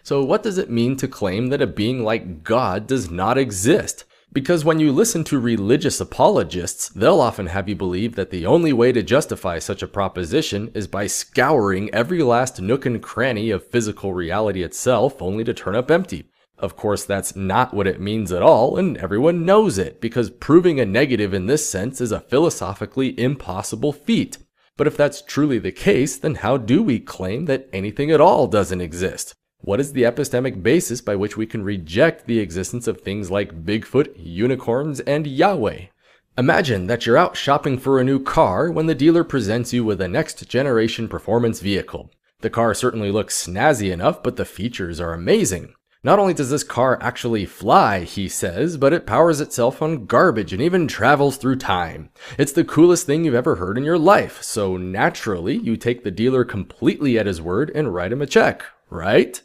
So what does it mean to claim that a being like God does not exist? Because when you listen to religious apologists, they'll often have you believe that the only way to justify such a proposition is by scouring every last nook and cranny of physical reality itself, only to turn up empty. Of course, that's not what it means at all, and everyone knows it, because proving a negative in this sense is a philosophically impossible feat. But if that's truly the case, then how do we claim that anything at all doesn't exist? What is the epistemic basis by which we can reject the existence of things like Bigfoot, unicorns, and Yahweh? Imagine that you're out shopping for a new car when the dealer presents you with a next-generation performance vehicle. The car certainly looks snazzy enough, but the features are amazing. Not only does this car actually fly, he says, but it powers itself on garbage and even travels through time. It's the coolest thing you've ever heard in your life, so naturally, you take the dealer completely at his word and write him a check, right?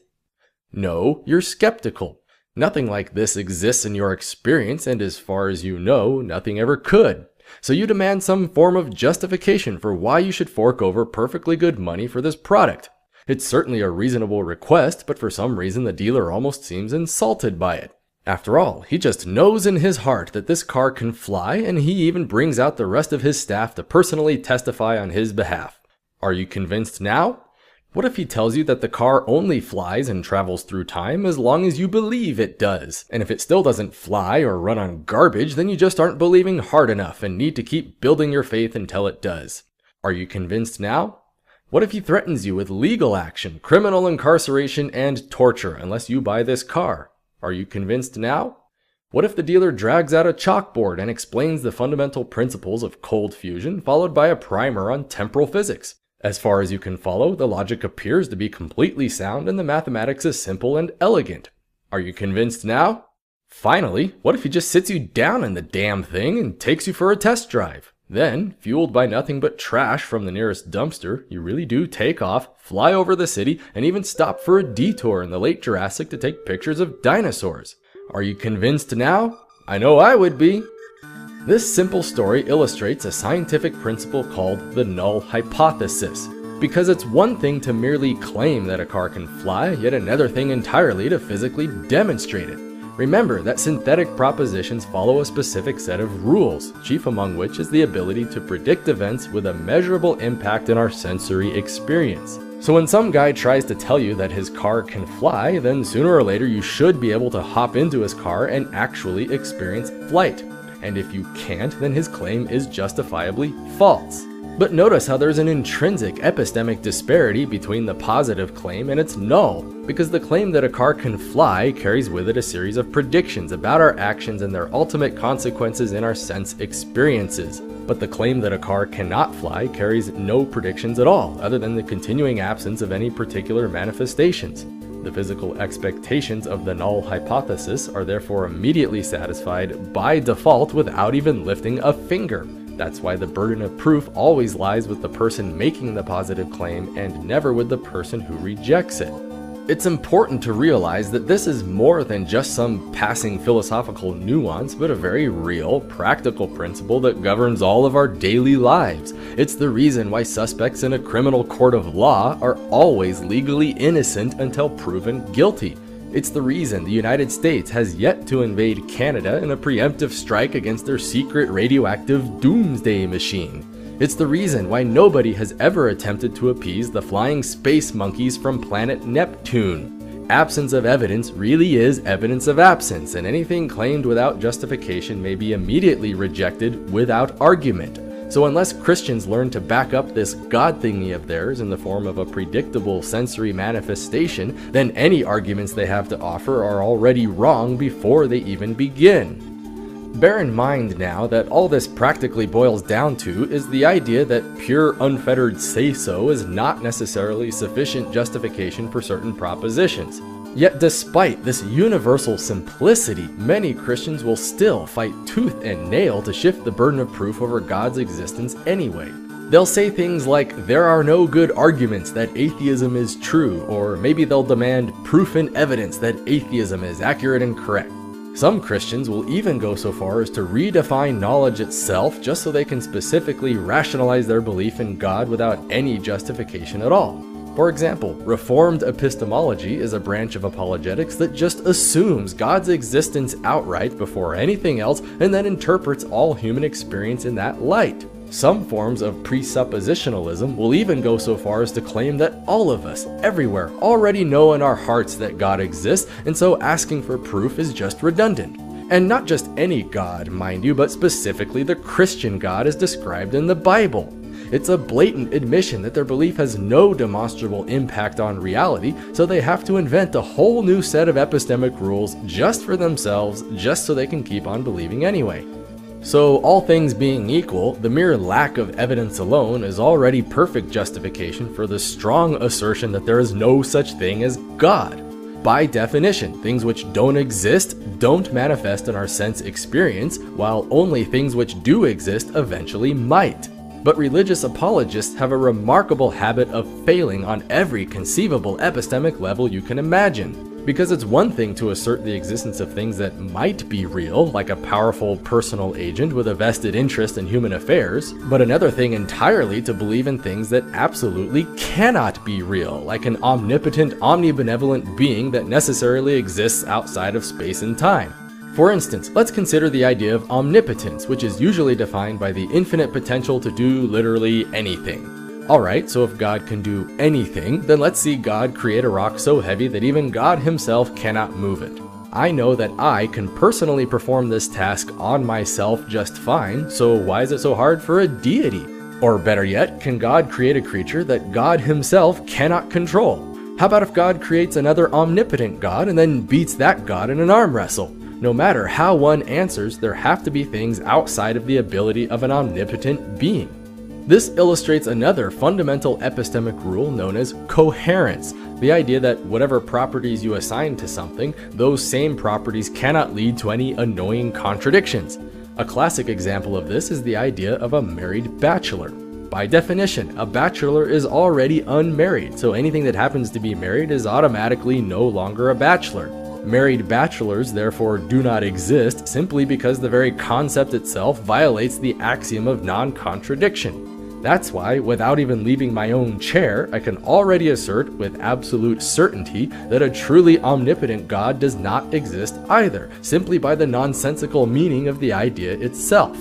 No, you're skeptical. Nothing like this exists in your experience, and as far as you know, nothing ever could. So you demand some form of justification for why you should fork over perfectly good money for this product. It's certainly a reasonable request, but for some reason the dealer almost seems insulted by it. After all, he just knows in his heart that this car can fly, and he even brings out the rest of his staff to personally testify on his behalf. Are you convinced now? What if he tells you that the car only flies and travels through time as long as you believe it does? And if it still doesn't fly or run on garbage, then you just aren't believing hard enough and need to keep building your faith until it does. Are you convinced now? What if he threatens you with legal action, criminal incarceration, and torture unless you buy this car? Are you convinced now? What if the dealer drags out a chalkboard and explains the fundamental principles of cold fusion, followed by a primer on temporal physics? As far as you can follow, the logic appears to be completely sound and the mathematics is simple and elegant. Are you convinced now? Finally, what if he just sits you down in the damn thing and takes you for a test drive? Then, fueled by nothing but trash from the nearest dumpster, you really do take off, fly over the city, and even stop for a detour in the late Jurassic to take pictures of dinosaurs. Are you convinced now? I know I would be. This simple story illustrates a scientific principle called the null hypothesis, because it's one thing to merely claim that a car can fly, yet another thing entirely to physically demonstrate it. Remember that synthetic propositions follow a specific set of rules, chief among which is the ability to predict events with a measurable impact in our sensory experience. So when some guy tries to tell you that his car can fly, then sooner or later you should be able to hop into his car and actually experience flight. And if you can't, then his claim is justifiably false. But notice how there's an intrinsic epistemic disparity between the positive claim and its null, because the claim that a car can fly carries with it a series of predictions about our actions and their ultimate consequences in our sense experiences. But the claim that a car cannot fly carries no predictions at all, other than the continuing absence of any particular manifestations. The physical expectations of the null hypothesis are therefore immediately satisfied by default without even lifting a finger. That's why the burden of proof always lies with the person making the positive claim and never with the person who rejects it. It's important to realize that this is more than just some passing philosophical nuance, but a very real, practical principle that governs all of our daily lives. It's the reason why suspects in a criminal court of law are always legally innocent until proven guilty. It's the reason the United States has yet to invade Canada in a preemptive strike against their secret radioactive doomsday machine. It's the reason why nobody has ever attempted to appease the flying space monkeys from planet Neptune. Absence of evidence really is evidence of absence, and anything claimed without justification may be immediately rejected without argument. So unless Christians learn to back up this God thingy of theirs in the form of a predictable sensory manifestation, then any arguments they have to offer are already wrong before they even begin. Bear in mind now that all this practically boils down to is the idea that pure unfettered say-so is not necessarily sufficient justification for certain propositions. Yet despite this universal simplicity, many Christians will still fight tooth and nail to shift the burden of proof over God's existence anyway. They'll say things like, there are no good arguments that atheism is true, or maybe they'll demand proof and evidence that atheism is accurate and correct. Some Christians will even go so far as to redefine knowledge itself just so they can specifically rationalize their belief in God without any justification at all. For example, Reformed epistemology is a branch of apologetics that just assumes God's existence outright before anything else and then interprets all human experience in that light. Some forms of presuppositionalism will even go so far as to claim that all of us, everywhere, already know in our hearts that God exists, and so asking for proof is just redundant. And not just any God, mind you, but specifically the Christian God as described in the Bible. It's a blatant admission that their belief has no demonstrable impact on reality, so they have to invent a whole new set of epistemic rules just for themselves, just so they can keep on believing anyway. So, all things being equal, the mere lack of evidence alone is already perfect justification for the strong assertion that there is no such thing as God. By definition, things which don't exist don't manifest in our sense experience, while only things which do exist eventually might. But religious apologists have a remarkable habit of failing on every conceivable epistemic level you can imagine. Because it's one thing to assert the existence of things that might be real, like a powerful personal agent with a vested interest in human affairs, but another thing entirely to believe in things that absolutely cannot be real, like an omnipotent, omnibenevolent being that necessarily exists outside of space and time. For instance, let's consider the idea of omnipotence, which is usually defined by the infinite potential to do literally anything. Alright, so if God can do anything, then let's see God create a rock so heavy that even God himself cannot move it. I know that I can personally perform this task on myself just fine, so why is it so hard for a deity? Or better yet, can God create a creature that God himself cannot control? How about if God creates another omnipotent God and then beats that God in an arm wrestle? No matter how one answers, there have to be things outside of the ability of an omnipotent being. This illustrates another fundamental epistemic rule known as coherence, the idea that whatever properties you assign to something, those same properties cannot lead to any annoying contradictions. A classic example of this is the idea of a married bachelor. By definition, a bachelor is already unmarried, so anything that happens to be married is automatically no longer a bachelor. Married bachelors therefore do not exist simply because the very concept itself violates the axiom of non-contradiction. That's why, without even leaving my own chair, I can already assert with absolute certainty that a truly omnipotent God does not exist either, simply by the nonsensical meaning of the idea itself.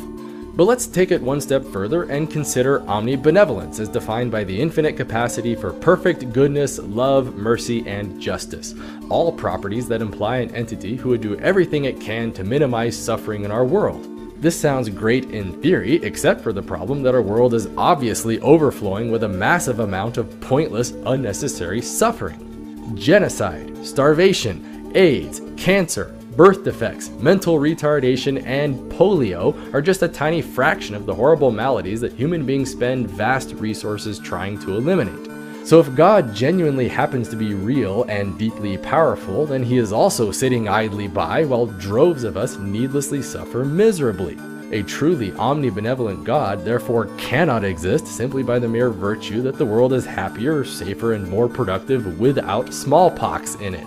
But let's take it one step further and consider omnibenevolence as defined by the infinite capacity for perfect goodness, love, mercy, and justice, all properties that imply an entity who would do everything it can to minimize suffering in our world. This sounds great in theory, except for the problem that our world is obviously overflowing with a massive amount of pointless, unnecessary suffering. Genocide, starvation, AIDS, cancer, birth defects, mental retardation, and polio are just a tiny fraction of the horrible maladies that human beings spend vast resources trying to eliminate. So if God genuinely happens to be real and deeply powerful, then he is also sitting idly by while droves of us needlessly suffer miserably. A truly omnibenevolent God therefore cannot exist simply by the mere virtue that the world is happier, safer, and more productive without smallpox in it.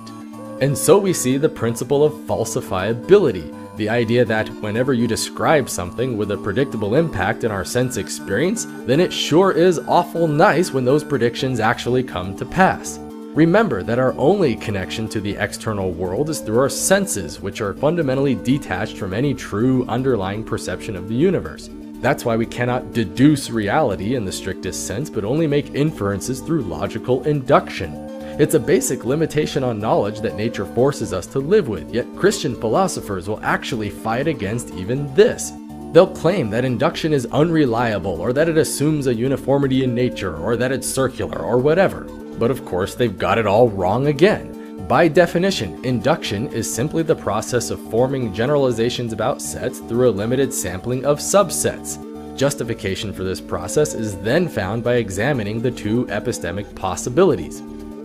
And so we see the principle of falsifiability, the idea that whenever you describe something with a predictable impact in our sense experience, then it sure is awful nice when those predictions actually come to pass. Remember that our only connection to the external world is through our senses, which are fundamentally detached from any true underlying perception of the universe. That's why we cannot deduce reality in the strictest sense, but only make inferences through logical induction. It's a basic limitation on knowledge that nature forces us to live with, yet Christian philosophers will actually fight against even this. They'll claim that induction is unreliable, or that it assumes a uniformity in nature, or that it's circular, or whatever. But of course, they've got it all wrong again. By definition, induction is simply the process of forming generalizations about sets through a limited sampling of subsets. Justification for this process is then found by examining the two epistemic possibilities.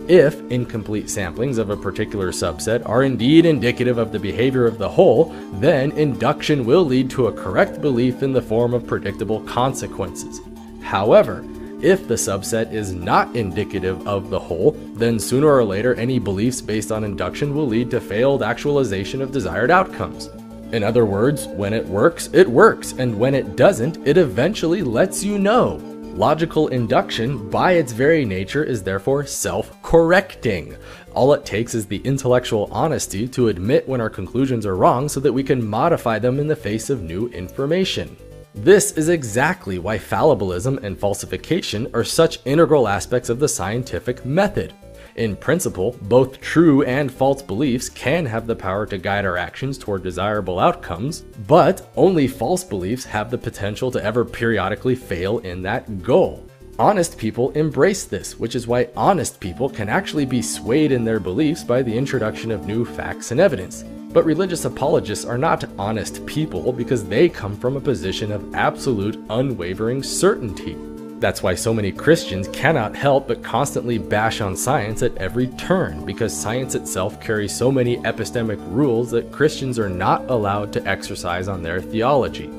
If incomplete samplings of a particular subset are indeed indicative of the behavior of the whole, then induction will lead to a correct belief in the form of predictable consequences. However, if the subset is not indicative of the whole, then sooner or later any beliefs based on induction will lead to failed actualization of desired outcomes. In other words, when it works, and when it doesn't, it eventually lets you know. Logical induction, by its very nature, is therefore self-correcting. All it takes is the intellectual honesty to admit when our conclusions are wrong so that we can modify them in the face of new information. This is exactly why fallibilism and falsification are such integral aspects of the scientific method. In principle, both true and false beliefs can have the power to guide our actions toward desirable outcomes, but only false beliefs have the potential to ever periodically fail in that goal. Honest people embrace this, which is why honest people can actually be swayed in their beliefs by the introduction of new facts and evidence. But religious apologists are not honest people because they come from a position of absolute, unwavering certainty. That's why so many Christians cannot help but constantly bash on science at every turn, because science itself carries so many epistemic rules that Christians are not allowed to exercise on their theology.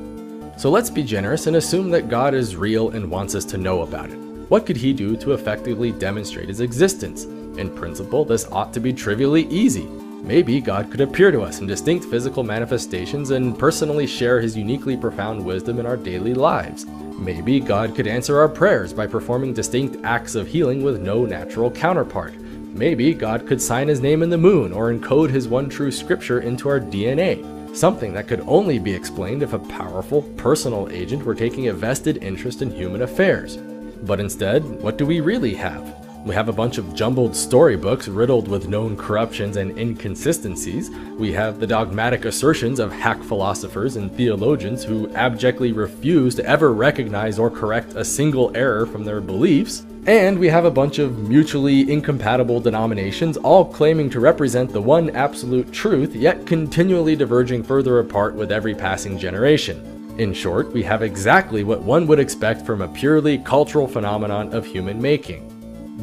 So let's be generous and assume that God is real and wants us to know about it. What could he do to effectively demonstrate his existence? In principle, this ought to be trivially easy. Maybe God could appear to us in distinct physical manifestations and personally share his uniquely profound wisdom in our daily lives. Maybe God could answer our prayers by performing distinct acts of healing with no natural counterpart. Maybe God could sign his name in the moon or encode his one true scripture into our DNA. Something that could only be explained if a powerful, personal agent were taking a vested interest in human affairs. But instead, what do we really have? We have a bunch of jumbled storybooks riddled with known corruptions and inconsistencies. We have the dogmatic assertions of hack philosophers and theologians who abjectly refuse to ever recognize or correct a single error from their beliefs. And we have a bunch of mutually incompatible denominations all claiming to represent the one absolute truth, yet continually diverging further apart with every passing generation. In short, we have exactly what one would expect from a purely cultural phenomenon of human making.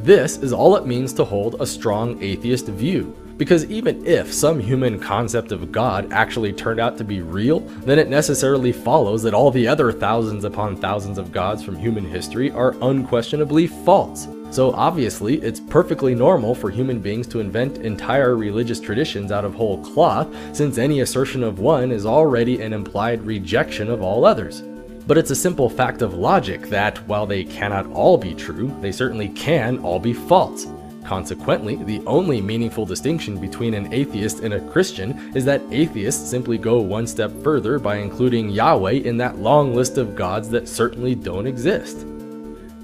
This is all it means to hold a strong atheist view, because even if some human concept of God actually turned out to be real, then it necessarily follows that all the other thousands upon thousands of gods from human history are unquestionably false. So obviously, it's perfectly normal for human beings to invent entire religious traditions out of whole cloth, since any assertion of one is already an implied rejection of all others. But it's a simple fact of logic that, while they cannot all be true, they certainly can all be false. Consequently, the only meaningful distinction between an atheist and a Christian is that atheists simply go one step further by including Yahweh in that long list of gods that certainly don't exist.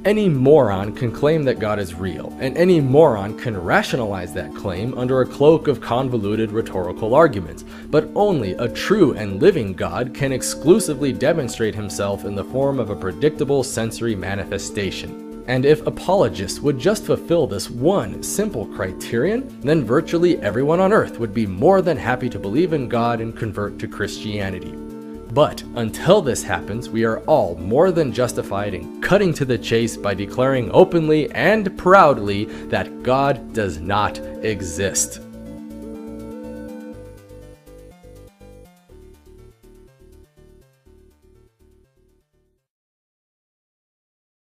Any moron can claim that God is real, and any moron can rationalize that claim under a cloak of convoluted rhetorical arguments, but only a true and living God can exclusively demonstrate himself in the form of a predictable sensory manifestation. And if apologists would just fulfill this one simple criterion, then virtually everyone on earth would be more than happy to believe in God and convert to Christianity. But until this happens, we are all more than justified in cutting to the chase by declaring openly and proudly that God does not exist.